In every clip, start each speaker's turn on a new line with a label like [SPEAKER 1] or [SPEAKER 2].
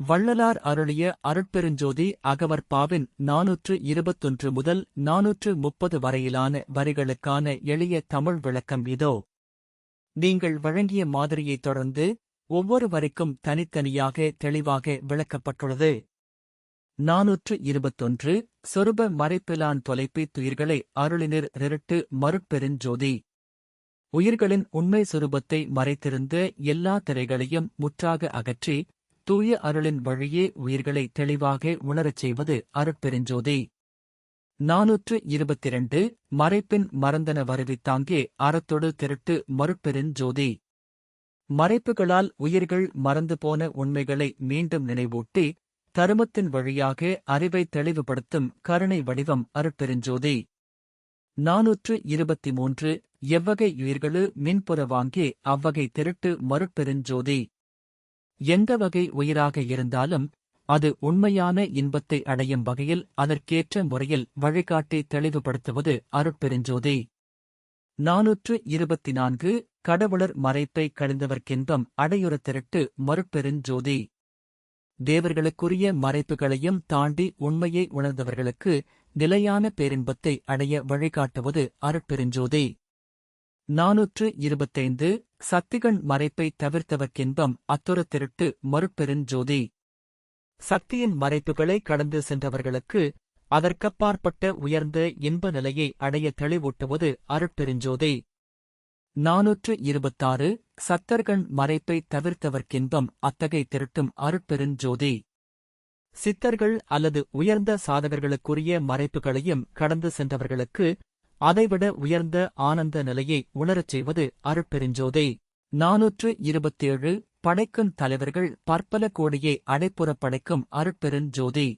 [SPEAKER 1] வள்ளலார் அருளிய அருட்பெருஞ்சோதி அகவற்பாவின் 421 முதல் 430 வரையிலான வரிகளுக்கான எளிய தமிழ் விளக்கம் இதோ. நீங்கள் வழங்கிய மாதிரியைத் தொடர்ந்து ஒவ்வொரு வரிக்கும் தனித்தனியாக தெளிவாக விளக்கப்பட்டுள்ளது. 421 சொருப மறைப்பிலான் தொலைப்பி துயிர்களை அருளினிர் ரிருட்டு மருட்பெருஞ்சோதி. உயிர்களின் உண்மை சொரூபத்தை மறைத்திருந்த எல்லா திரைகளையும் முற்றாக அகற்றி தூய அருளின் வழியே உயிர்களை தெளிவாக உணரச் செய்வது அருட்பெருஞ்சோதி. 422 மறைப்பின் மறந்தன வருவித்தாங்கே அறத்தொடு திரட்டு மருட்பெருஞ்சோதி. மறைப்புகளால் உயிர்கள் மறந்து போன உண்மைகளை மீண்டும் நினைவூட்டி தருமத்தின் வழியாக அறிவை தெளிவுபடுத்தும் கருணை வடிவம் அருட்பெருஞ்சோதி. 423 எவ்வகை உயிர்களு மின்புற வாங்கே அவ்வகை திரட்டு மருட்பெருஞ்சோதி. எந்த வகை உயிராக இருந்தாலும் அது உண்மையான இன்பத்தை அடையும் வகையில் அதற்கேற்ற முறையில் வழிகாட்டி தெளிவுபடுத்துவது அருட்பெருஞ்சோதி. 424 கடவுளர் மறைப்பை கழிந்தவர்க்கின்பம் அடையுற திரட்டு மருட்பெருஞ்சோதி. தேவர்களுக்குரிய மறைப்புகளையும் தாண்டி உண்மையை உணர்ந்தவர்களுக்கு நிலையான பேரின்பத்தை அடைய வழிகாட்டுவது அருட்பெருஞ்சோதி. 425 சக்திகண் மறைப்பை தவிர்த்தவர்க்கின்பம் அத்துற திரட்டு மருட்பெருஞ்சோதி. சக்தியின் மறைப்புகளை கடந்து சென்றவர்களுக்கு அதற்கப்பாற்பட்ட உயர்ந்த இன்ப நிலையை அடைய தெளிவூட்டுவது அருட்பெருஞ்சோதி. 426 சத்தர்கண் மறைப்பை தவிர்த்தவர்க்கின்பம் அத்தகை திரட்டும் அருட்பெருஞ்சோதி. சித்தர்கள் அல்லது உயர்ந்த சாதகர்களுக்குரிய மறைப்புகளையும் கடந்து சென்றவர்களுக்கு அதைவிட உயர்ந்த ஆனந்த நிலையை உணரச் செய்வது அருட்பெருஞ்சோதி. 427 படைக்கும் தலைவர்கள் பற்பல கோடியை அடைப்புறப் படைக்கும் அருட்பெருஞ்சோதி.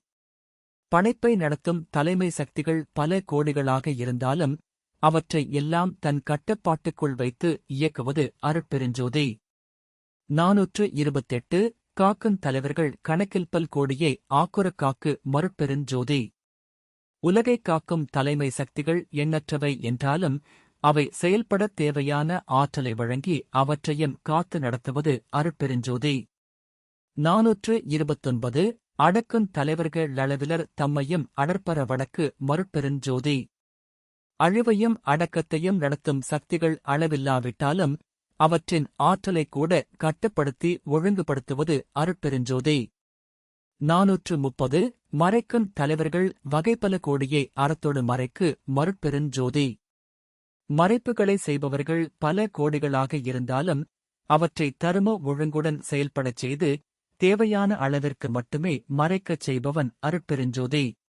[SPEAKER 1] படைப்பை நடத்தும் தலைமை சக்திகள் பல கோடிகளாக இருந்தாலும் அவற்றை எல்லாம் தன் கட்டுப்பாட்டுக்குள் வைத்து இயக்குவது அருட்பெருஞ்சோதி. 428 காக்கும் தலைவர்கள் கணக்கில் பல் கோடியை ஆக்குறக் காக்கு மருட்பெருஞ்சோதி. உலகைக் காக்கும் தலைமை சக்திகள் எண்ணற்றவை என்றாலும் அவை செயல்படத் தேவையான ஆற்றலை வழங்கி அவற்றையும் காத்து நடத்துவது அருட்பெருஞ்சோதி. 429 அடக்குந் தலைவர்களளவிலர் தம்மையும் அடற்பர வடக்கு மருட்பெருஞ்சோதி. அழிவையும் அடக்கத்தையும் நடத்தும் சக்திகள் அளவில்லாவிட்டாலும் அவற்றின் ஆற்றலைக் கூட கட்டுப்படுத்தி ஒழுங்குபடுத்துவது அருட்பெருஞ்சோதி. 430 மறைக்கும் தலைவர்கள் வகைப்பல கோடியை அறத்தொடு மறைக்கு மருட்பெருஞ்சோதி. மறைப்புகளை செய்பவர்கள் பல கோடிகளாக இருந்தாலும் அவற்றை தரும ஒழுங்குடன் செயல்படச் செய்து தேவையான அளவிற்கு மட்டுமே மறைக்கச் செய்பவன் அருட்பெருஞ்சோதி.